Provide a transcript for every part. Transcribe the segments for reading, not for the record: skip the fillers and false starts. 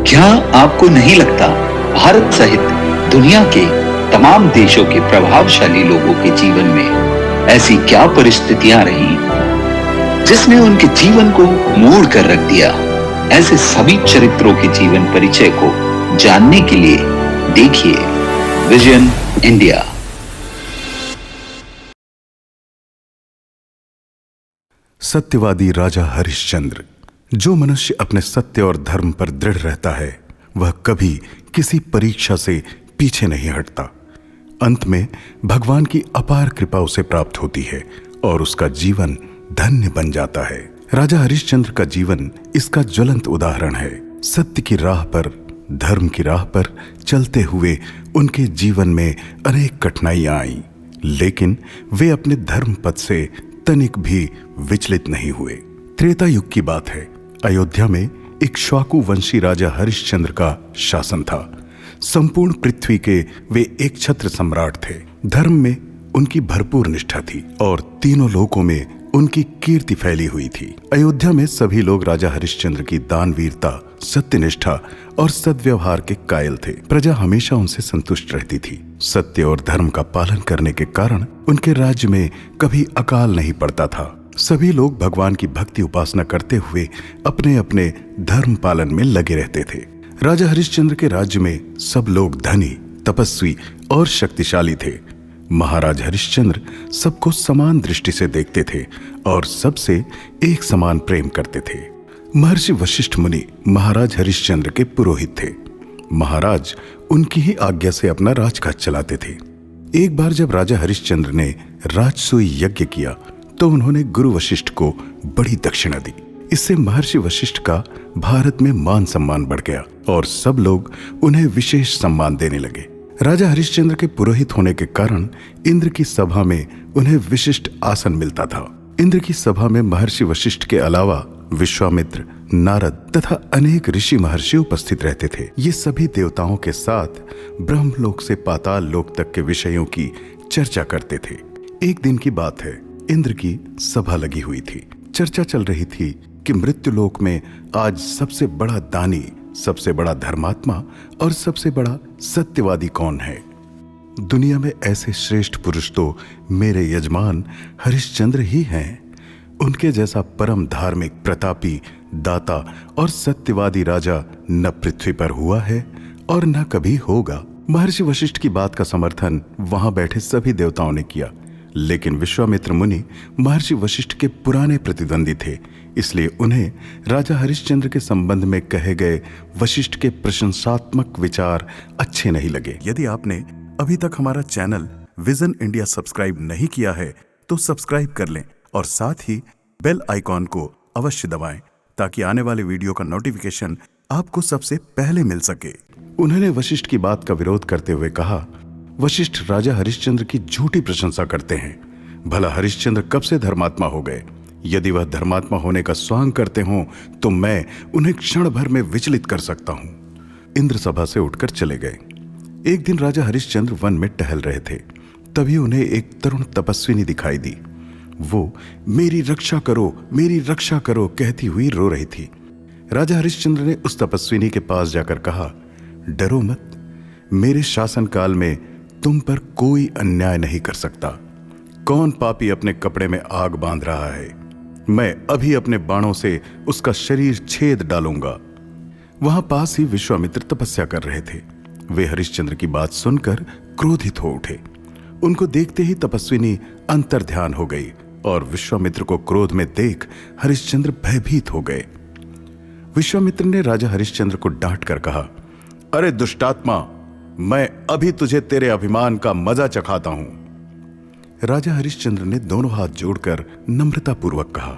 क्या आपको नहीं लगता भारत सहित दुनिया के तमाम देशों के प्रभावशाली लोगों के जीवन में ऐसी क्या परिस्थितियां रही जिसने उनके जीवन को मोड़ कर रख दिया? ऐसे सभी चरित्रों के जीवन परिचय को जानने के लिए देखिए विजन इंडिया। सत्यवादी राजा हरिश्चंद्र। जो मनुष्य अपने सत्य और धर्म पर दृढ़ रहता है वह कभी किसी परीक्षा से पीछे नहीं हटता। अंत में भगवान की अपार कृपा उसे प्राप्त होती है और उसका जीवन धन्य बन जाता है। राजा हरिश्चंद्र का जीवन इसका ज्वलंत उदाहरण है। सत्य की राह पर, धर्म की राह पर चलते हुए उनके जीवन में अनेक कठिनाइयां आईं, लेकिन वे अपने धर्म पथ से तनिक भी विचलित नहीं हुए। त्रेता युग की बात है। अयोध्या में एक श्वाकु वंशी राजा हरिश्चंद्र का शासन था। संपूर्ण पृथ्वी के वे एक छत्र सम्राट थे। धर्म में उनकी भरपूर निष्ठा थी और तीनों लोकों में उनकी कीर्ति फैली हुई थी। अयोध्या में सभी लोग राजा हरिश्चंद्र की दानवीरता, सत्यनिष्ठा और सद्व्यवहार के कायल थे। प्रजा हमेशा उनसे संतुष्ट रहती थी। सत्य और धर्म का पालन करने के कारण उनके राज्य में कभी अकाल नहीं पड़ता था। सभी लोग भगवान की भक्ति उपासना करते हुए अपने अपने धर्म पालन में लगे रहते थे। राजा हरिश्चंद्र के राज्य में सब लोग धनी, तपस्वी और शक्तिशाली थे। महाराज हरिश्चंद्र सबको समान दृष्टि से देखते थे और सबसे एक समान प्रेम करते थे। महर्षि वशिष्ठ मुनि महाराज हरिश्चंद्र के पुरोहित थे। महाराज उनकी ही आज्ञा से अपना राजकाज चलाते थे। एक बार जब राजा हरिश्चंद्र ने राजसूय यज्ञ किया तो उन्होंने गुरु वशिष्ठ को बड़ी दक्षिणा दी। इससे महर्षि वशिष्ठ का भारत में मान सम्मान बढ़ गया और सब लोग उन्हें विशेष सम्मान देने लगे। राजा हरिश्चंद्र के पुरोहित होने के कारण इंद्र की सभा में उन्हें विशिष्ट आसन मिलता था। इंद्र की सभा में महर्षि वशिष्ठ के अलावा विश्वामित्र, नारद तथा अनेक ऋषि महर्षि उपस्थित रहते थे। ये सभी देवताओं के साथ ब्रह्मलोक से पाताल लोक तक के विषयों की चर्चा करते थे। एक दिन की बात है, इंद्र की सभा लगी हुई थी। चर्चा चल रही थी कि मृत्युलोक में आज सबसे बड़ा दानी, सबसे बड़ा धर्मात्मा और सबसे बड़ा सत्यवादी कौन है। दुनिया में ऐसे श्रेष्ठ पुरुष तो मेरे यजमान हरिश्चंद्र ही हैं। उनके जैसा परम धार्मिक, प्रतापी, दाता और सत्यवादी राजा न पृथ्वी पर हुआ है और न कभी होगा। महर्षि वशिष्ठ की बात का समर्थन वहां बैठे सभी देवताओं ने किया, लेकिन विश्वामित्र मुनि महर्षि वशिष्ठ के पुराने प्रतिद्वंदी थे, इसलिए उन्हें राजा हरिश्चंद्र के संबंध में कहे गए वशिष्ठ के प्रशंसात्मक विचार अच्छे नहीं लगे। यदि आपने अभी तक हमारा चैनल विजन इंडिया सब्सक्राइब नहीं किया है तो सब्सक्राइब कर लें और साथ ही बेल आइकॉन को अवश्य दबाएं ताकि आने वाले वीडियो का नोटिफिकेशन आपको सबसे पहले मिल सके। उन्होंने वशिष्ठ की बात का विरोध करते हुए कहा, वशिष्ठ राजा हरिश्चंद्र की झूठी प्रशंसा करते हैं। भला हरिश्चंद्र कब से धर्मात्मा हो गए? यदि वह धर्मात्मा होने का स्वांग करते हों तो मैं उन्हें क्षण भर में विचलित कर सकता हूं। इंद्र सभा से उठकर चले गए। एक दिन राजा हरिश्चंद्र वन में टहल रहे थे, तभी उन्हें एक तरुण तपस्विनी दिखाई दी। वो मेरी रक्षा करो, मेरी रक्षा करो कहती हुई रो रही थी। राजा हरिश्चंद्र ने उस तपस्विनी के पास जाकर कहा, डरो मत, मेरे शासनकाल में तुम पर कोई अन्याय नहीं कर सकता। कौन पापी अपने कपड़े में आग बांध रहा है? मैं अभी अपने बाणों से उसका शरीर छेद डालूंगा। वहां पास ही विश्वामित्र तपस्या कर रहे थे। वे हरिश्चंद्र की बात सुनकर क्रोधित हो उठे। उनको देखते ही तपस्विनी अंतर्ध्यान हो गई और विश्वामित्र को क्रोध में देख हरिश्चंद्र भयभीत हो गए। विश्वामित्र ने राजा हरिश्चंद्र को डांट कर कहा, अरे दुष्टात्मा, मैं अभी तुझे तेरे अभिमान का मजा चखाता हूं। राजा हरिश्चंद्र ने दोनों हाथ जोड़कर नम्रता पूर्वक कहा,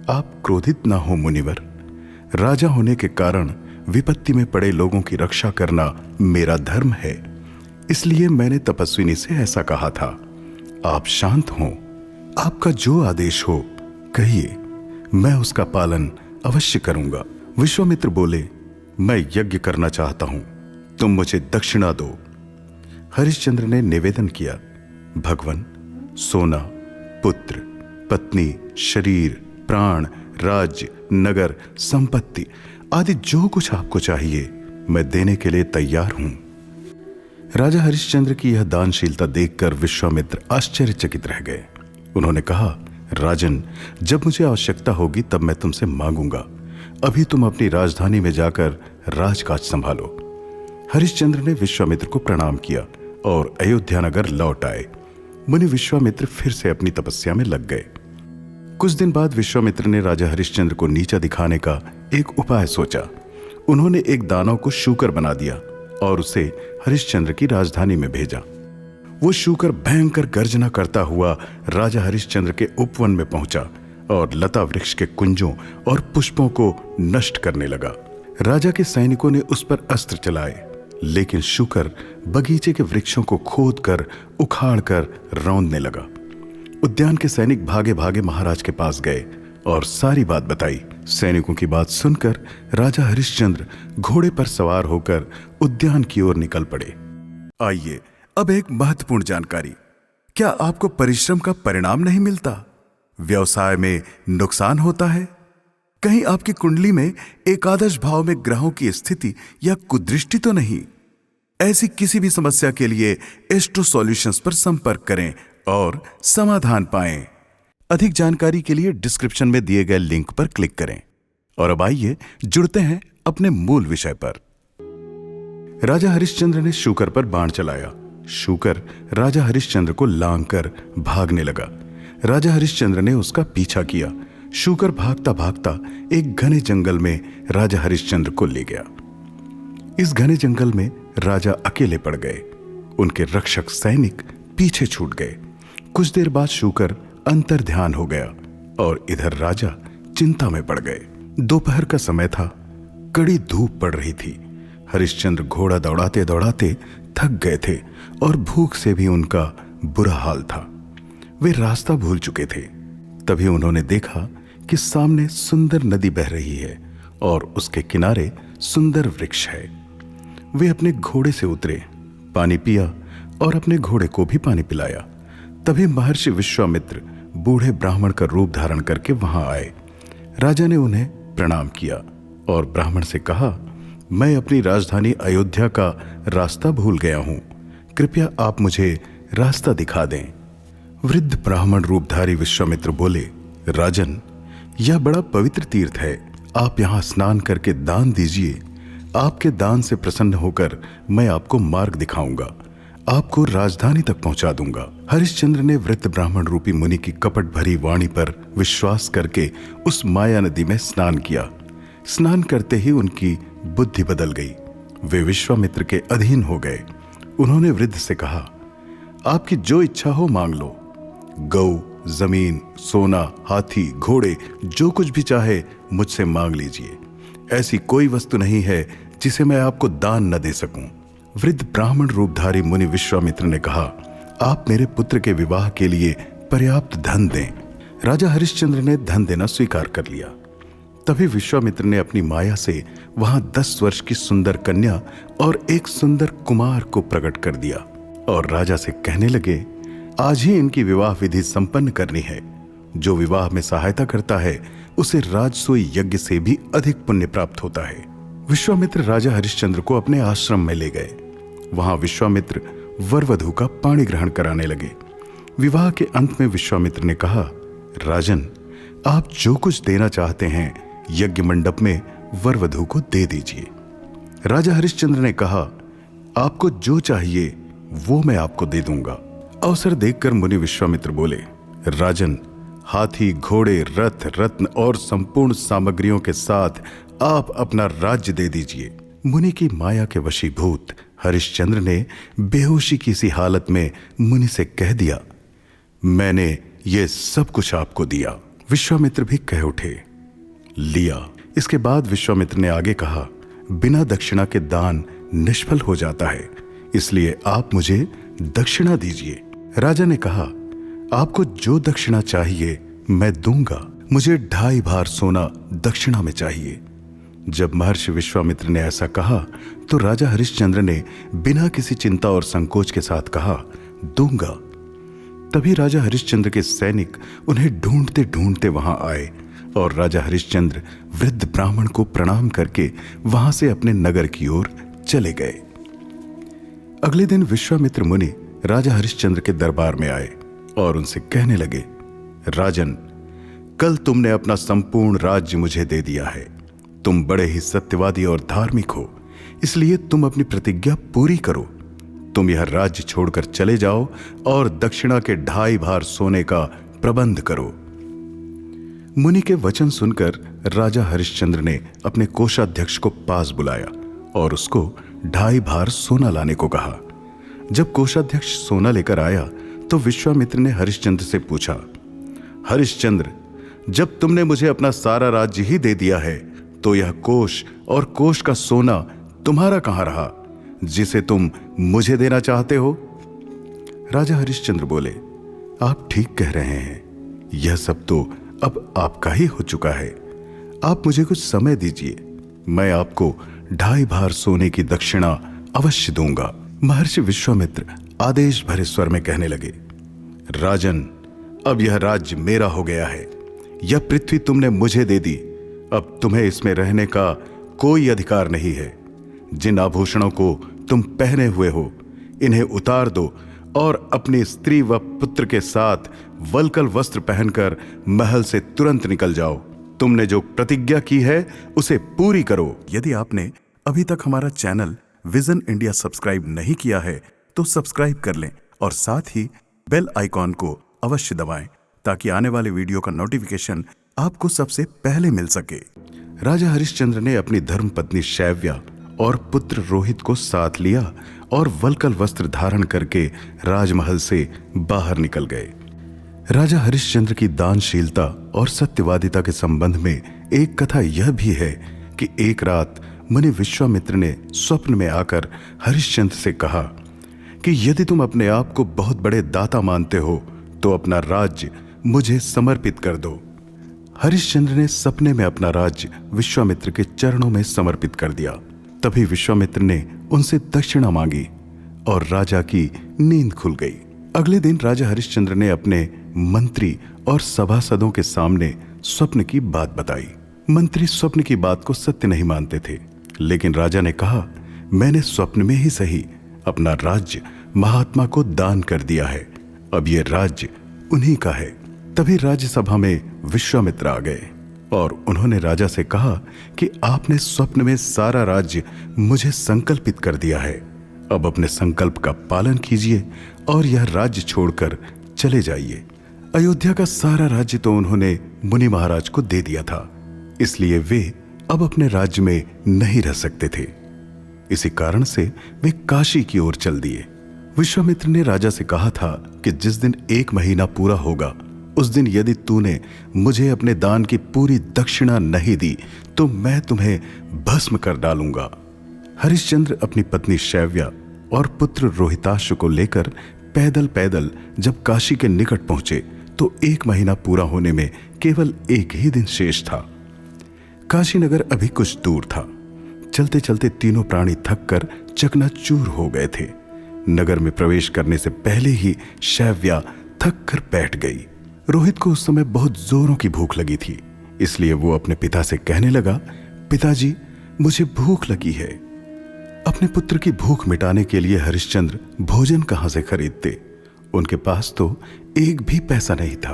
आप क्रोधित ना हो मुनिवर। राजा होने के कारण विपत्ति में पड़े लोगों की रक्षा करना मेरा धर्म है, इसलिए मैंने तपस्विनी से ऐसा कहा था। आप शांत हों, आपका जो आदेश हो कहिए, मैं उसका पालन अवश्य करूंगा। विश्वामित्र बोले, मैं यज्ञ करना चाहता हूं, तुम मुझे दक्षिणा दो। हरिश्चंद्र ने निवेदन किया, भगवन, सोना, पुत्र, पत्नी, शरीर, प्राण, राज्य, नगर, संपत्ति आदि जो कुछ आपको चाहिए मैं देने के लिए तैयार हूं। राजा हरिश्चंद्र की यह दानशीलता देखकर विश्वामित्र आश्चर्यचकित रह गए। उन्होंने कहा, राजन, जब मुझे आवश्यकता होगी तब मैं तुमसे मांगूंगा। अभी तुम अपनी राजधानी में जाकर राजकाज संभालो। हरिश्चंद्र ने विश्वामित्र को प्रणाम किया और अयोध्या नगर लौट आए। मुनि विश्वामित्र फिर से अपनी तपस्या में लग गए। कुछ दिन बाद विश्वामित्र ने राजा हरिश्चंद्र को नीचा दिखाने का एक उपाय सोचा। उन्होंने एक दानव को शूकर बना दिया और उसे हरिश्चंद्र की राजधानी में भेजा। वो शूकर भयंकर गर्जना करता हुआ राजा हरिश्चंद्र के उपवन में पहुंचा और लता वृक्ष के कुंजों और पुष्पों को नष्ट करने लगा। राजा के सैनिकों ने उस पर अस्त्र चलाए, लेकिन शूकर बगीचे के वृक्षों को खोद कर उखाड़ कर रौंदने लगा। उद्यान के सैनिक भागे भागे महाराज के पास गए और सारी बात बताई। सैनिकों की बात सुनकर राजा हरिश्चंद्र घोड़े पर सवार होकर उद्यान की ओर निकल पड़े। आइए, अब एक महत्वपूर्ण जानकारी। क्या आपको परिश्रम का परिणाम नहीं मिलता? व्यवसाय में नुकसान होता है? कहीं आपकी कुंडली में एकादश भाव में ग्रहों की स्थिति या कुदृष्टि तो नहीं? ऐसी किसी भी समस्या के लिए एस्ट्रो सॉल्यूशंस पर संपर्क करें और समाधान पाएं। अधिक जानकारी के लिए डिस्क्रिप्शन में दिए गए लिंक पर क्लिक करें। और अब आइए जुड़ते हैं अपने मूल विषय पर। राजा हरिश्चंद्र ने शूकर पर बाण चलाया। शूकर राजा हरिश्चंद्र को लांघकर भागने लगा। राजा हरिश्चंद्र ने उसका पीछा किया। शूकर भागता भागता एक घने जंगल में राजा हरिश्चंद्र को ले गया। इस घने जंगल में राजा अकेले पड़ गए। उनके रक्षक सैनिक पीछे छूट गए। कुछ देर बाद शूकर अंतर ध्यान हो गया और इधर राजा चिंता में पड़ गए। दोपहर का समय था, कड़ी धूप पड़ रही थी। हरिश्चंद्र घोड़ा दौड़ाते दौड़ाते थक गए थे और भूख से भी उनका बुरा हाल था। वे रास्ता भूल चुके थे। तभी उन्होंने देखा कि सामने सुंदर नदी बह रही है और उसके किनारे सुंदर वृक्ष है। वे अपने घोड़े से उतरे, पानी पिया और अपने घोड़े को भी पानी पिलाया। तभी महर्षि विश्वामित्र बूढ़े ब्राह्मण का रूप धारण करके वहां आए। राजा ने उन्हें प्रणाम किया और ब्राह्मण से कहा, मैं अपनी राजधानी अयोध्या का रास्ता भूल गया हूं, कृपया आप मुझे रास्ता दिखा दें। वृद्ध ब्राह्मण रूपधारी विश्वामित्र बोले, राजन, यह बड़ा पवित्र तीर्थ है। आप यहां स्नान करके दान दीजिए। आपके दान से प्रसन्न होकर मैं आपको मार्ग दिखाऊंगा, आपको राजधानी तक पहुंचा दूंगा। हरिश्चंद्र ने वृद्ध ब्राह्मण रूपी मुनि की कपट भरी वाणी पर विश्वास करके उस माया नदी में स्नान किया। स्नान करते ही उनकी बुद्धि बदल गई। वे विश्वामित्र के अधीन हो गए। उन्होंने वृद्ध से कहा, आपकी जो इच्छा हो मांग लो। गौ, जमीन, सोना, हाथी, घोड़े, जो कुछ भी चाहे मुझसे मांग लीजिए। ऐसी कोई वस्तु नहीं है जिसे मैं आपको दान न दे सकूं। वृद्ध ब्राह्मण रूपधारी मुनि विश्वामित्र ने कहा, आप मेरे पुत्र के विवाह के लिए पर्याप्त धन दें। राजा हरिश्चंद्र ने धन देना स्वीकार कर लिया। तभी विश्वामित्र ने अपनी माया से वहां 10 वर्ष की सुंदर कन्या और एक सुंदर कुमार को प्रकट कर दिया और राजा से कहने लगे, आज ही इनकी विवाह विधि संपन्न करनी है। जो विवाह में सहायता करता है उसे राजसूय यज्ञ से भी अधिक पुण्य प्राप्त होता है। विश्वामित्र राजा हरिश्चंद्र को अपने आश्रम में ले गए। वहां विश्वामित्र वर वधू का पाणी ग्रहण कराने लगे। विवाह के अंत में विश्वामित्र ने कहा, राजन, आप जो कुछ देना चाहते हैं यज्ञ मंडप में वर वधू को दे दीजिए। राजा हरिश्चंद्र ने कहा, आपको जो चाहिए वो मैं आपको दे दूंगा। अवसर देखकर मुनि विश्वामित्र बोले, राजन, हाथी, घोड़े, रथ, रत्न और संपूर्ण सामग्रियों के साथ आप अपना राज्य दे दीजिए। मुनि की माया के वशीभूत हरिश्चंद्र ने बेहोशी की सी हालत में मुनि से कह दिया, मैंने ये सब कुछ आपको दिया। विश्वामित्र भी कह उठे, लिया। इसके बाद विश्वामित्र ने आगे कहा, बिना दक्षिणा के दान निष्फल हो जाता है, इसलिए आप मुझे दक्षिणा दीजिए। राजा ने कहा, आपको जो दक्षिणा चाहिए मैं दूंगा। मुझे 2.5 भार सोना दक्षिणा में चाहिए। जब महर्षि विश्वामित्र ने ऐसा कहा तो राजा हरिश्चंद्र ने बिना किसी चिंता और संकोच के साथ कहा, दूंगा। तभी राजा हरिश्चंद्र के सैनिक उन्हें ढूंढते ढूंढते वहां आए। और राजा हरिश्चंद्र वृद्ध ब्राह्मण को प्रणाम करके वहां से अपने नगर की ओर चले गए। अगले दिन विश्वामित्र मुनि राजा हरिश्चंद्र के दरबार में आए और उनसे कहने लगे, राजन, कल तुमने अपना संपूर्ण राज्य मुझे दे दिया है। तुम बड़े ही सत्यवादी और धार्मिक हो, इसलिए तुम अपनी प्रतिज्ञा पूरी करो। तुम यह राज्य छोड़कर चले जाओ और दक्षिणा के 2.5 भार सोने का प्रबंध करो। मुनि के वचन सुनकर राजा हरिश्चंद्र ने अपने कोषाध्यक्ष को पास बुलाया और उसको 2.5 भार सोना लाने को कहा। जब कोषाध्यक्ष सोना लेकर आया तो विश्वामित्र ने हरिश्चंद्र से पूछा, हरिश्चंद्र, जब तुमने मुझे अपना सारा राज्य ही दे दिया है तो यह कोष और कोष का सोना तुम्हारा कहां रहा, जिसे तुम मुझे देना चाहते हो? राजा हरिश्चंद्र बोले, आप ठीक कह रहे हैं, यह सब तो अब आपका ही हो चुका है। आप मुझे कुछ समय दीजिए, मैं आपको 2.5 भार सोने की दक्षिणा अवश्य दूंगा। महर्षि विश्वामित्र आदेश भरे स्वर में कहने लगे, राजन, अब यह राज्य मेरा हो गया है। यह पृथ्वी तुमने मुझे दे दी, अब तुम्हें इसमें रहने का कोई अधिकार नहीं है। जिन आभूषणों को तुम पहने हुए हो, इन्हें उतार दो और अपनी स्त्री व पुत्र के साथ वल्कल वस्त्र पहनकर महल से तुरंत निकल जाओ। तुमने जो प्रतिज्ञा की है उसे पूरी करो। यदि आपने अभी तक हमारा चैनल विजन इंडिया सब्सक्राइब नहीं किया है तो सब्सक्राइब कर लें और साथ ही बेल आइकॉन को अवश्य दबाएं ताकि आने वाले वीडियो का नोटिफिकेशन आपको सबसे पहले मिल सके। राजा हरिश्चंद्र ने अपनी धर्मपत्नी शैव्या और पुत्र रोहित को साथ लिया और वल्कल वस्त्र धारण करके राजमहल से बाहर निकल गए। राजा हरिश्चंद्र की दानशीलता और सत्यवादिता के संबंध में एक कथा यह भी है कि एक रात मुनि विश्वामित्र ने स्वप्न में आकर हरिश्चंद्र से कहा कि यदि तुम अपने आप को बहुत बड़े दाता मानते हो तो अपना राज्य मुझे समर्पित कर दो। हरिश्चंद्र ने सपने में अपना राज्य विश्वामित्र के चरणों में समर्पित कर दिया। तभी विश्वामित्र ने उनसे दक्षिणा मांगी और राजा की नींद खुल गई। अगले दिन राजा हरिश्चंद्र ने अपने मंत्री और सभासदों के सामने स्वप्न की बात बताई। मंत्री स्वप्न की बात को सत्य नहीं मानते थे, लेकिन राजा ने कहा, मैंने स्वप्न में ही सही अपना राज्य महात्मा को दान कर दिया है, अब यह राज्य उन्हीं का है। तभी राज्यसभा में विश्वामित्र आ गए और उन्होंने राजा से कहा कि आपने स्वप्न में सारा राज्य मुझे संकल्पित कर दिया है, अब अपने संकल्प का पालन कीजिए और यह राज्य छोड़कर चले जाइए। अयोध्या का सारा राज्य तो उन्होंने मुनि महाराज को दे दिया था, इसलिए वे अब अपने राज्य में नहीं रह सकते थे। इसी कारण से वे काशी की ओर चल दिए। विश्वामित्र ने राजा से कहा था कि जिस दिन 1 महीना पूरा होगा उस दिन यदि तूने मुझे अपने दान की पूरी दक्षिणा नहीं दी तो मैं तुम्हें भस्म कर डालूंगा। हरिश्चंद्र अपनी पत्नी शैव्या और पुत्र रोहिताश्व को लेकर पैदल पैदल जब काशी के निकट पहुंचे तो 1 महीना पूरा होने में केवल 1 ही दिन शेष था। काशी नगर अभी कुछ दूर था। चलते चलते तीनों प्राणी थककर चकनाचूर हो गए थे। नगर में प्रवेश करने से पहले ही शैव्या थक कर बैठ गई। रोहित को उस समय बहुत जोरों की भूख लगी थी, इसलिए वो अपने पिता से कहने लगा, पिताजी, मुझे भूख लगी है। अपने पुत्र की भूख मिटाने के लिए हरिश्चंद्र भोजन कहां से खरीदते? उनके पास तो एक भी पैसा नहीं था।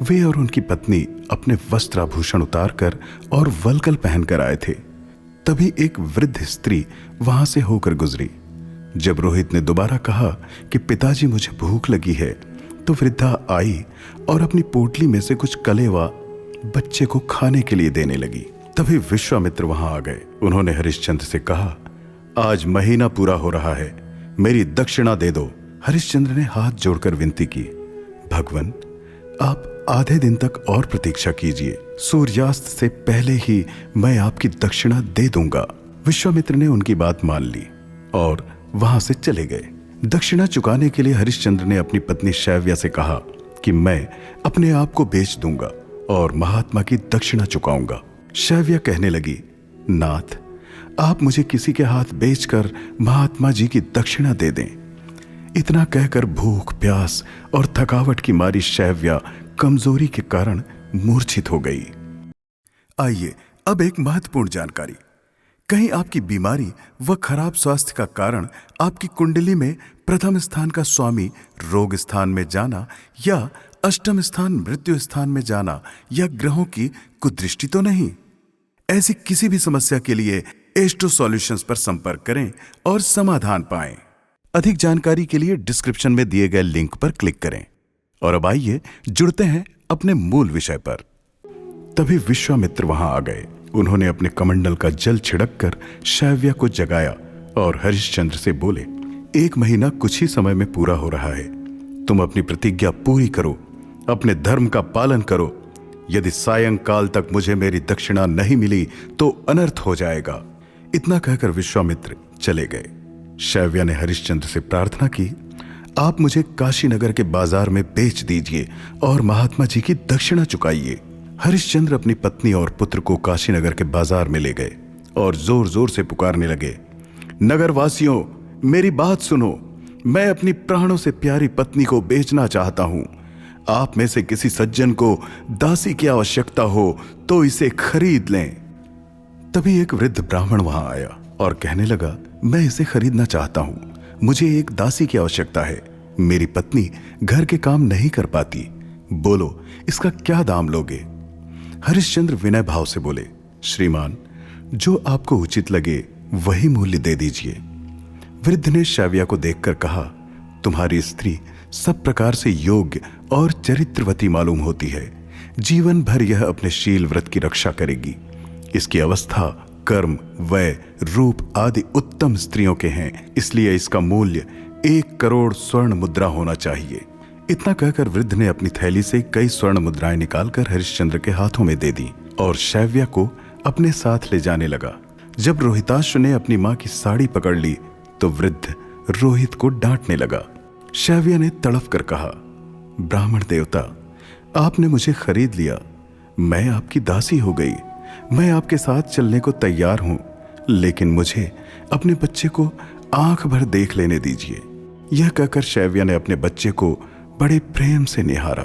वे और उनकी पत्नी अपने वस्त्राभूषण उतारकर और वल्कल पहनकर आए थे। तभी एक वृद्ध स्त्री वहां से होकर गुजरी। जब रोहित ने दोबारा कहा कि पिताजी, मुझे भूख लगी है, तो वृद्धा आई और अपनी पोटली में से कुछ कलेवा बच्चे को खाने के लिए देने लगी। तभी विश्वामित्र वहां आ गए। उन्होंने हरिश्चंद्र से कहा, आज महीना पूरा हो रहा है, मेरी दक्षिणा दे दो। हरिश्चंद्र ने हाथ जोड़कर विनती की, भगवान, आप आधे दिन तक और प्रतीक्षा कीजिए, सूर्यास्त से पहले ही मैं आपकी दक्षिणा दे दूंगा। विश्वामित्र ने उनकी बात मान ली और वहां से चले गए। दक्षिणा चुकाने के लिए हरिश्चंद्र ने अपनी पत्नी शैव्या से कहा कि मैं अपने आप को बेच दूंगा और महात्मा की दक्षिणा चुकाऊंगा। शैव्या कहने लगी, नाथ, आप मुझे किसी के हाथ बेचकर महात्मा जी की दक्षिणा दे दें। इतना कहकर भूख, प्यास और थकावट की मारी शैव्या कमजोरी के कारण मूर्छित हो गई। आइए अब एक महत्वपूर्ण जानकारी। कहीं आपकी बीमारी व खराब स्वास्थ्य का कारण आपकी कुंडली में प्रथम स्थान का स्वामी रोग स्थान में जाना या अष्टम स्थान मृत्यु स्थान में जाना या ग्रहों की कुदृष्टि तो नहीं? ऐसी किसी भी समस्या के लिए एस्ट्रो सॉल्यूशंस पर संपर्क करें और समाधान पाएं। अधिक जानकारी के लिए डिस्क्रिप्शन में दिए गए लिंक पर क्लिक करें। और अब आइए जुड़ते हैं अपने मूल विषय पर। तभी विश्वामित्र वहां आ गए। उन्होंने अपने कमंडल का जल छिड़ककर शैव्या को जगाया और हरिश्चंद्र से बोले, 1 महीना कुछ ही समय में पूरा हो रहा है। तुम अपनी प्रतिज्ञा पूरी करो, अपने धर्म का पालन करो। यदि सायंकाल तक मुझे मेरी दक्षिणा नहीं मिली तो अनर्थ हो जाएगा। इतना कहकर विश्वामित्र चले गए। शैव्या ने हरिश्चंद्र से प्रार्थना की, आप मुझे काशी नगर के बाजार में बेच दीजिए और महात्मा जी की दक्षिणा चुकाइए। हरिश्चंद्र अपनी पत्नी और पुत्र को काशी नगर के बाजार में ले गए और जोर जोर से पुकारने लगे, नगरवासियों, मेरी बात सुनो। मैं अपनी प्राणों से प्यारी पत्नी को बेचना चाहता हूं। आप में से किसी सज्जन को दासी की आवश्यकता हो तो इसे खरीद लें। तभी एक वृद्ध ब्राह्मण वहां आया और कहने लगा, मैं इसे खरीदना चाहता हूं। मुझे एक दासी की आवश्यकता है। मेरी पत्नी घर के काम नहीं कर पाती। बोलो, इसका क्या दाम लोगे? हरिश्चंद्र विनय भाव से बोले, श्रीमान, जो आपको उचित लगे वही मूल्य दे दीजिए। वृद्ध ने शैव्या को देखकर कहा, तुम्हारी स्त्री सब प्रकार से योग्य और चरित्रवती मालूम होती है। जीवन भर यह अपने शील व्रत की रक्षा करेगी। इसकी अवस्था, कर्म, वय, रूप आदि उत्तम स्त्रियों के हैं, इसलिए इसका मूल्य 1 करोड़ स्वर्ण मुद्रा होना चाहिए। इतना कहकर वृद्ध ने अपनी थैली से कई स्वर्ण मुद्राएं निकालकर हरिश्चंद्र के हाथों में दे दी और शैव्या को अपने साथ ले जाने लगा। जब रोहिताश्व ने अपनी मां की साड़ी पकड़ ली तो वृद्ध रोहित को डांटने लगा। शैव्या ने तड़प कर कहा, ब्राह्मण देवता, आपने मुझे खरीद लिया। मैं आपकी दासी हो गई। मैं आपके साथ चलने को तैयार हूं, लेकिन मुझे अपने बच्चे को आंख भर देख लेने दीजिए। यह कहकर शैव्या ने अपने बच्चे को बड़े प्रेम से निहारा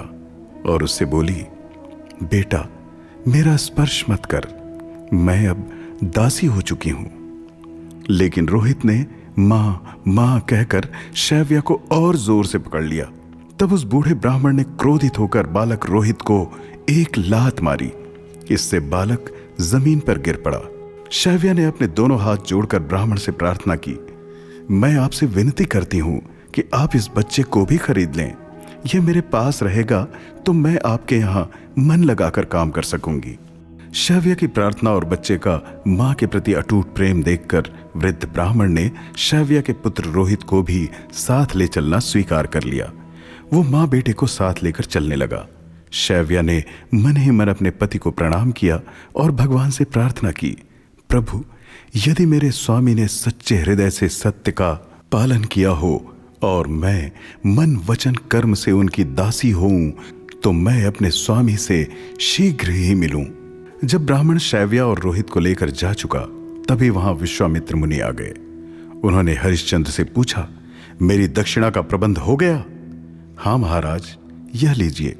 और उससे बोली, बेटा, मेरा स्पर्श मत कर, मैं अब दासी हो चुकी हूं। लेकिन रोहित ने मां मां कहकर शैव्या को और जोर से पकड़ लिया। तब उस बूढ़े ब्राह्मण ने क्रोधित होकर बालक रोहित को एक लात मारी। इससे बालक जमीन पर गिर पड़ा। शैव्या ने अपने दोनों हाथ जोड़कर ब्राह्मण से प्रार्थना की, मैं आपसे विनती करती हूं कि आप इस बच्चे को भी खरीद लें। यह मेरे पास रहेगा तो मैं आपके यहां मन लगाकर काम कर सकूंगी। शैव्या की प्रार्थना और बच्चे का मां के प्रति अटूट प्रेम देखकर वृद्ध ब्राह्मण ने शैव्या के पुत्र रोहित को भी साथ ले चलना स्वीकार कर लिया। वो मां बेटे को साथ लेकर चलने लगा। शैव्या ने मन ही मन अपने पति को प्रणाम किया और भगवान से प्रार्थना की, प्रभु, यदि मेरे स्वामी ने सच्चे हृदय से सत्य का पालन किया हो और मैं मन वचन कर्म से उनकी दासी हूं तो मैं अपने स्वामी से शीघ्र ही मिलूं। जब ब्राह्मण शैव्या और रोहित को लेकर जा चुका तभी वहां विश्वामित्र मुनि आ गए। उन्होंने हरिश्चंद्र से पूछा, मेरी दक्षिणा का प्रबंध हो गया? हाँ महाराज, यह लीजिए।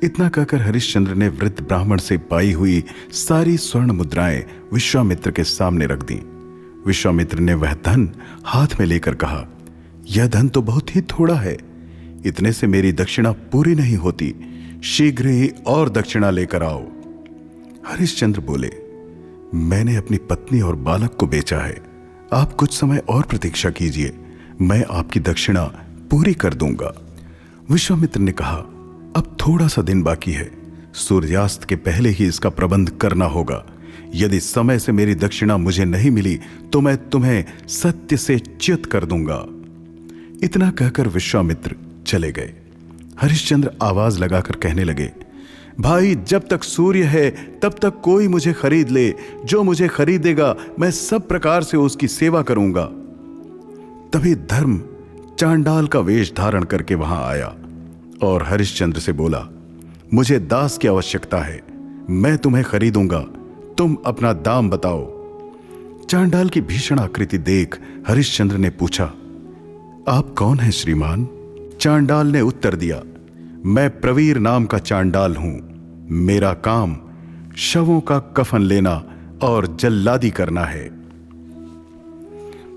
इतना कहकर हरिश्चंद्र ने वृद्ध ब्राह्मण से पाई हुई सारी स्वर्ण मुद्राएं विश्वामित्र के सामने रख दी। विश्वामित्र ने वह धन हाथ में लेकर कहा, यह धन तो बहुत ही थोड़ा है, इतने से मेरी दक्षिणा पूरी नहीं होती। शीघ्र ही और दक्षिणा लेकर आओ। हरिश्चंद्र बोले, मैंने अपनी पत्नी और बालक को बेचा है। आप कुछ समय और प्रतीक्षा कीजिए, मैं आपकी दक्षिणा पूरी कर दूंगा। विश्वामित्र ने कहा, अब थोड़ा सा दिन बाकी है, सूर्यास्त के पहले ही इसका प्रबंध करना होगा। यदि समय से मेरी दक्षिणा मुझे नहीं मिली तो मैं तुम्हें सत्य से च्युत कर दूंगा। इतना कहकर विश्वामित्र चले गए। हरिश्चंद्र आवाज लगाकर कहने लगे, भाई, जब तक सूर्य है तब तक कोई मुझे खरीद ले। जो मुझे खरीदेगा मैं सब प्रकार से उसकी सेवा करूंगा। तभी धर्म चांडाल का वेश धारण करके वहां आया और हरिश्चंद्र से बोला, मुझे दास की आवश्यकता है, मैं तुम्हें खरीदूंगा, तुम अपना दाम बताओ। चांडाल की भीषण आकृति देख हरिश्चंद्र ने पूछा, आप कौन हैं श्रीमान? चांडाल ने उत्तर दिया, मैं प्रवीर नाम का चांडाल हूं। मेरा काम शवों का कफन लेना और जल्लादी करना है।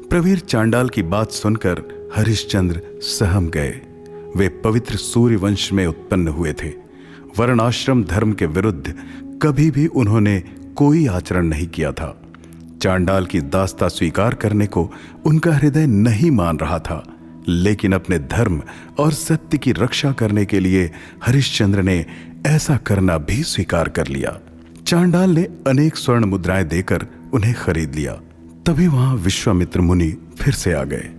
प्रवीर चांडाल की बात सुनकर हरिश्चंद्र सहम गए। वे पवित्र सूर्य वंश में उत्पन्न हुए थे। वर्णाश्रम धर्म के विरुद्ध कभी भी उन्होंने कोई आचरण नहीं किया था। चांडाल की दास्ता स्वीकार करने को उनका हृदय नहीं मान रहा था, लेकिन अपने धर्म और सत्य की रक्षा करने के लिए हरिश्चंद्र ने ऐसा करना भी स्वीकार कर लिया। चांडाल ने अनेक स्वर्ण मुद्राएं देकर उन्हें खरीद लिया। तभी वहां विश्वामित्र मुनि फिर से आ गए।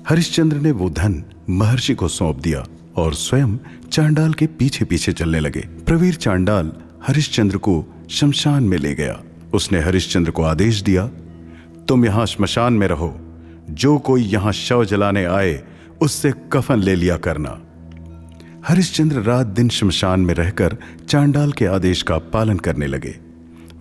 हरिश्चंद्र ने वो धन महर्षि को सौंप दिया और स्वयं चांडाल के पीछे पीछे चलने लगे। प्रवीर चांडाल हरिश्चंद्र को शमशान में ले गया। उसने हरिश्चंद्र को आदेश दिया, तुम यहां श्मशान में रहो। जो कोई यहां शव जलाने आए उससे कफन ले लिया करना। हरिश्चंद्र रात दिन श्मशान में रहकर चांडाल के आदेश का पालन करने लगे।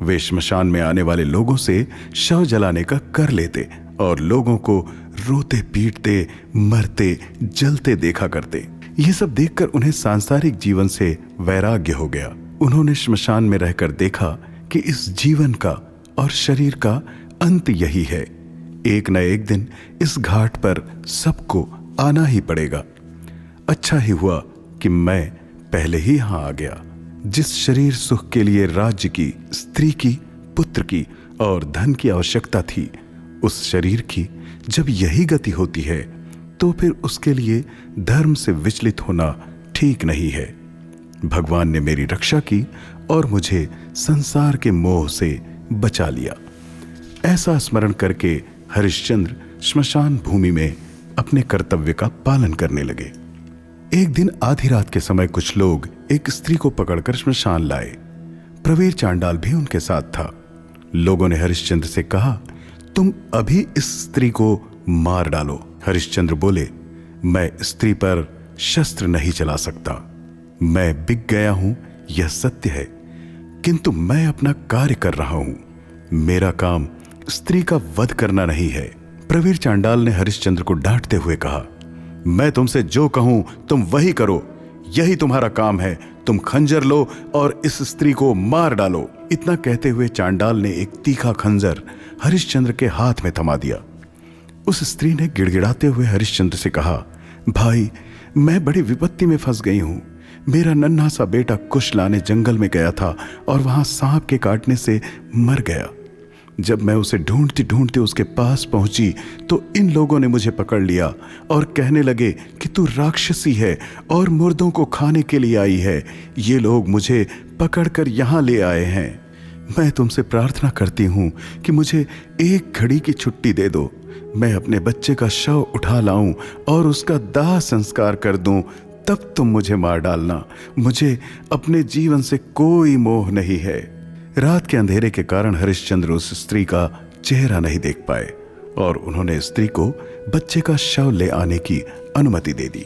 वे श्मशान में आने वाले लोगों से शव जलाने का कर लेते और लोगों को रोते पीटते मरते जलते देखा करते। ये सब देखकर उन्हें सांसारिक जीवन से वैराग्य हो गया। उन्होंने श्मशान में रहकर देखा कि इस जीवन का और शरीर का अंत यही है। एक न एक दिन इस घाट पर सबको आना ही पड़ेगा। अच्छा ही हुआ कि मैं पहले ही यहां आ गया। जिस शरीर सुख के लिए राज्य की, स्त्री की, पुत्र की और धन की आवश्यकता थी, उस शरीर की जब यही गति होती है तो फिर उसके लिए धर्म से विचलित होना ठीक नहीं है। भगवान ने मेरी रक्षा की और मुझे संसार के मोह से बचा लिया। ऐसा स्मरण करके हरिश्चंद्र श्मशान भूमि में अपने कर्तव्य का पालन करने लगे। एक दिन आधी रात के समय कुछ लोग एक स्त्री को पकड़कर श्मशान लाए। प्रवीर चांडाल भी उनके साथ था। लोगों ने हरिश्चंद्र से कहा, तुम अभी इस स्त्री को मार डालो। हरिश्चंद्र बोले, मैं स्त्री पर शस्त्र नहीं चला सकता। मैं बिक गया हूं, यह सत्य है, किंतु मैं अपना कार्य कर रहा हूं। मेरा काम स्त्री का वध करना नहीं है। प्रवीर चांडाल ने हरिश्चंद्र को डांटते हुए कहा, मैं तुमसे जो कहूं तुम वही करो, यही तुम्हारा काम है। तुम खंजर लो और इस स्त्री को मार डालो। इतना कहते हुए चांडाल ने एक तीखा खंजर हरिश्चंद्र के हाथ में थमा दिया। उस स्त्री ने गिड़गिड़ाते हुए हरिश्चंद्र से कहा, भाई, मैं बड़ी विपत्ति में फंस गई हूं। मेरा नन्हा सा बेटा कुश लाने जंगल में गया था और वहां सांप के काटने से मर गया। जब मैं उसे ढूंढते ढूंढते उसके पास पहुंची तो इन लोगों ने मुझे पकड़ लिया और कहने लगे कि तू राक्षसी है और मुर्दों को खाने के लिए आई है। ये लोग मुझे पकड़कर यहाँ ले आए हैं। मैं तुमसे प्रार्थना करती हूँ कि मुझे एक घड़ी की छुट्टी दे दो। मैं अपने बच्चे का शव उठा लाऊं और उसका दाह संस्कार कर दूं, तब तुम मुझे मार डालना। मुझे अपने जीवन से कोई मोह नहीं है। रात के अंधेरे के कारण हरिश्चंद्र उस स्त्री का चेहरा नहीं देख पाए और उन्होंने स्त्री को बच्चे का शव ले आने की अनुमति दे दी।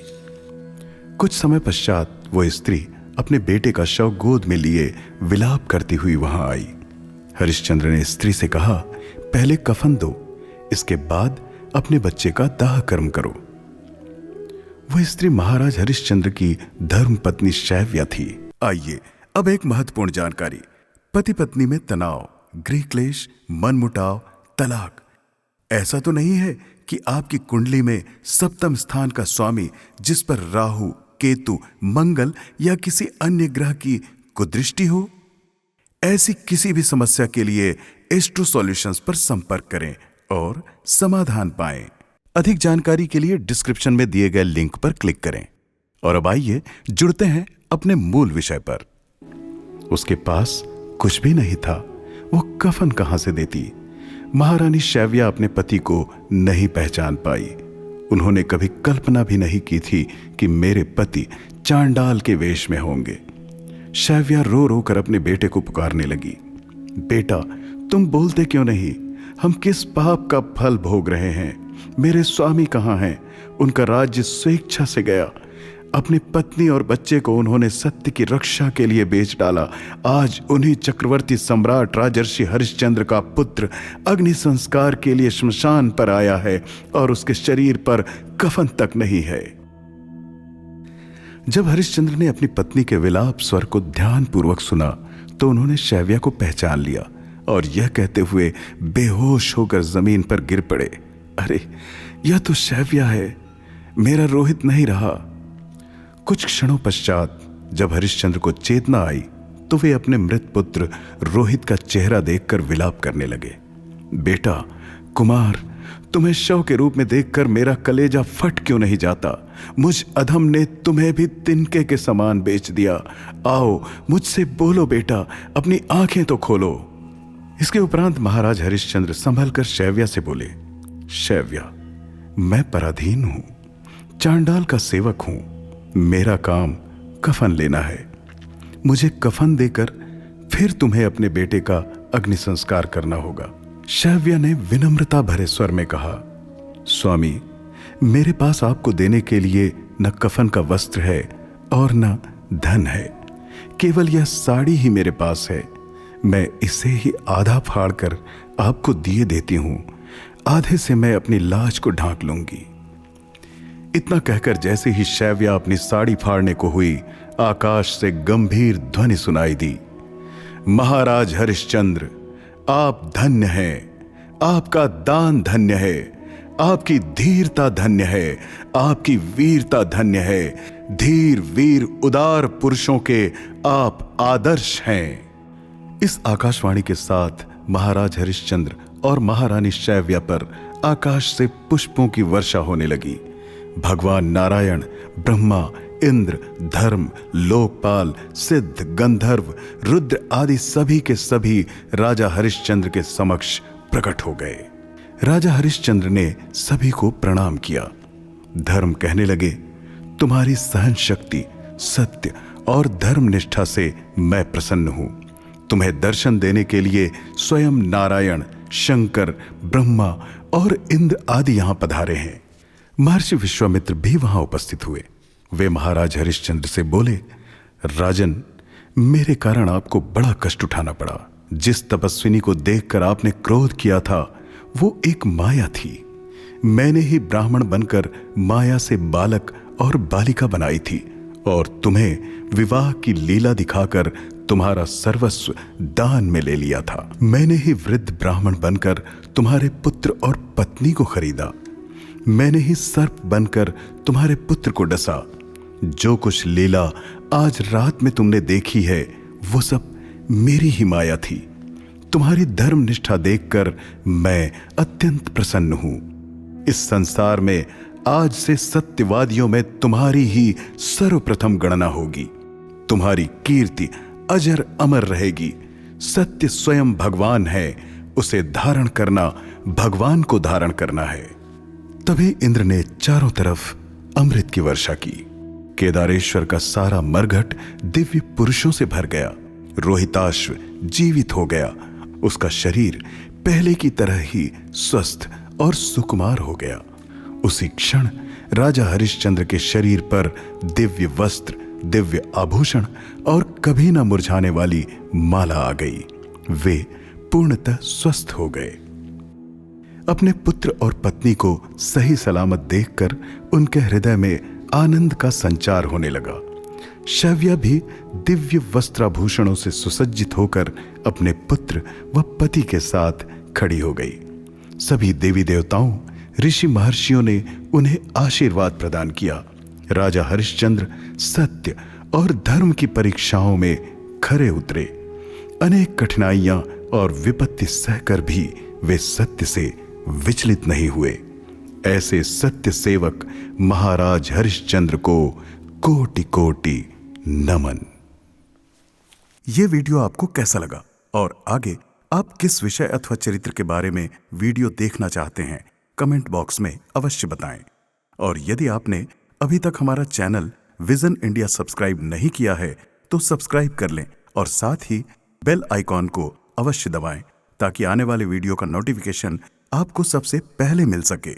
कुछ समय पश्चात वो स्त्री अपने बेटे का शव गोद में लिए विलाप करती हुई वहां आई। हरिश्चंद्र ने स्त्री से कहा, पहले कफन दो, इसके बाद अपने बच्चे का दाह कर्म करो। वह स्त्री महाराज हरिश्चंद्र की धर्म पत्नी शैव्या थी। आइए अब एक महत्वपूर्ण जानकारी। पति पत्नी में तनाव, गृह क्लेश, मनमुटाव, तलाक, ऐसा तो नहीं है कि आपकी कुंडली में सप्तम स्थान का स्वामी, जिस पर राहु, केतु, मंगल या किसी अन्य ग्रह की कुदृष्टि हो? ऐसी किसी भी समस्या के लिए एस्ट्रो सॉल्यूशंस पर संपर्क करें और समाधान पाएं। अधिक जानकारी के लिए डिस्क्रिप्शन में दिए गए लिंक पर क्लिक करें। और अब आइए जुड़ते हैं अपने मूल विषय पर। उसके पास कुछ भी नहीं था, वो कफन कहां से देती? महारानी शैव्या अपने पति को नहीं पहचान पाई। उन्होंने कभी कल्पना भी नहीं की थी कि मेरे पति चांडाल के वेश में होंगे। शैव्या रो रो कर अपने बेटे को पुकारने लगी, बेटा, तुम बोलते क्यों नहीं? हम किस पाप का फल भोग रहे हैं? मेरे स्वामी कहाँ हैं? उनका राज्य स्वेच्छा से गया। अपनी पत्नी और बच्चे को उन्होंने सत्य की रक्षा के लिए बेच डाला। आज उन्हीं चक्रवर्ती सम्राट राजर्षि हरिश्चंद्र का पुत्र अग्नि संस्कार के लिए श्मशान पर आया है और उसके शरीर पर कफन तक नहीं है। जब हरिश्चंद्र ने अपनी पत्नी के विलाप स्वर को ध्यानपूर्वक सुना तो उन्होंने शैव्या को पहचान लिया और यह कहते हुए बेहोश होकर जमीन पर गिर पड़े, अरे यह तो शैव्या है, मेरा रोहित नहीं रहा। कुछ क्षणों पश्चात जब हरिश्चंद्र को चेतना आई तो वे अपने मृत पुत्र रोहित का चेहरा देखकर विलाप करने लगे। बेटा कुमार, तुम्हें शव के रूप में देखकर मेरा कलेजा फट क्यों नहीं जाता? मुझ अधम ने तुम्हें भी तिनके के समान बेच दिया। आओ मुझसे बोलो बेटा, अपनी आंखें तो खोलो। इसके उपरांत महाराज हरिश्चंद्र संभल कर शैव्या से बोले, शैव्या, मैं पराधीन हूं, चांडाल का सेवक हूं, मेरा काम कफन लेना है। मुझे कफन देकर फिर तुम्हें अपने बेटे का अग्नि संस्कार करना होगा। शैव्या ने विनम्रता भरे स्वर में कहा, स्वामी, मेरे पास आपको देने के लिए न कफन का वस्त्र है और न धन है, केवल यह साड़ी ही मेरे पास है। मैं इसे ही आधा फाड़ कर आपको दिए देती हूं, आधे से मैं अपनी लाज को ढांक लूंगी। इतना कहकर जैसे ही शैव्या अपनी साड़ी फाड़ने को हुई, आकाश से गंभीर ध्वनि सुनाई दी, महाराज हरिश्चंद्र, आप धन्य हैं, आपका दान धन्य है, आपकी धीरता धन्य है, आपकी वीरता धन्य है। धीर वीर उदार पुरुषों के आप आदर्श हैं। इस आकाशवाणी के साथ महाराज हरिश्चंद्र और महारानी शैव्या पर आकाश से पुष्पों की वर्षा होने लगी। भगवान नारायण, ब्रह्मा, इंद्र, धर्म, लोकपाल, सिद्ध, गंधर्व, रुद्र आदि सभी के सभी राजा हरिश्चंद्र के समक्ष प्रकट हो गए। राजा हरिश्चंद्र ने सभी को प्रणाम किया। धर्म कहने लगे, तुम्हारी सहन शक्ति, सत्य और धर्मनिष्ठा से मैं प्रसन्न हूं। तुम्हें दर्शन देने के लिए स्वयं नारायण, शंकर, ब्रह्मा और इंद्र आदि यहां पधारे हैं। महर्षि विश्वामित्र भी वहां उपस्थित हुए। वे महाराज हरिश्चंद्र से बोले, राजन, मेरे कारण आपको बड़ा कष्ट उठाना पड़ा। जिस तपस्विनी को देखकर आपने क्रोध किया था वो एक माया थी। मैंने ही ब्राह्मण बनकर माया से बालक और बालिका बनाई थी और तुम्हें विवाह की लीला दिखाकर तुम्हारा सर्वस्व दान में ले लिया था। मैंने ही वृद्ध ब्राह्मण बनकर तुम्हारे पुत्र और पत्नी को खरीदा। मैंने ही सर्प बनकर तुम्हारे पुत्र को डसा। जो कुछ लीला आज रात में तुमने देखी है वो सब मेरी ही माया थी। तुम्हारी धर्मनिष्ठा देखकर मैं अत्यंत प्रसन्न हूं। इस संसार में आज से सत्यवादियों में तुम्हारी ही सर्वप्रथम गणना होगी। तुम्हारी कीर्ति अजर अमर रहेगी। सत्य स्वयं भगवान है, उसे धारण करना भगवान को धारण करना है। तभी इंद्र ने चारों तरफ अमृत की वर्षा की। केदारेश्वर का सारा मरघट दिव्य पुरुषों से भर गया। रोहिताश्व जीवित हो गया। उसका शरीर पहले की तरह ही स्वस्थ और सुकुमार हो गया। उसी क्षण राजा हरिश्चंद्र के शरीर पर दिव्य वस्त्र, दिव्य आभूषण और कभी न मुरझाने वाली माला आ गई। वे पूर्णतः स्वस्थ हो गए। अपने पुत्र और पत्नी को सही सलामत देखकर उनके हृदय में आनंद का संचार होने लगा। शैव्या भी दिव्य वस्त्राभूषणों से सुसज्जित होकर अपने पुत्र व पति के साथ खड़ी हो गई। सभी देवी देवताओं, ऋषि महर्षियों ने उन्हें आशीर्वाद प्रदान किया। राजा हरिश्चंद्र सत्य और धर्म की परीक्षाओं में खरे उतरे। अनेक कठिनाइयां और विपत्ति सहकर भी वे सत्य से विचलित नहीं हुए। ऐसे सत्य सेवक महाराज हरिश्चंद्र को कोटि कोटि नमन। ये वीडियो आपको कैसा लगा और आगे आप किस विषय अथवा चरित्र के बारे में वीडियो देखना चाहते हैं, कमेंट बॉक्स में अवश्य बताएं। और यदि आपने अभी तक हमारा चैनल विजन इंडिया सब्सक्राइब नहीं किया है तो सब्सक्राइब कर लें और साथ ही बेल आइकॉन को अवश्य दबाएं ताकि आने वाले वीडियो का नोटिफिकेशन आपको सबसे पहले मिल सके।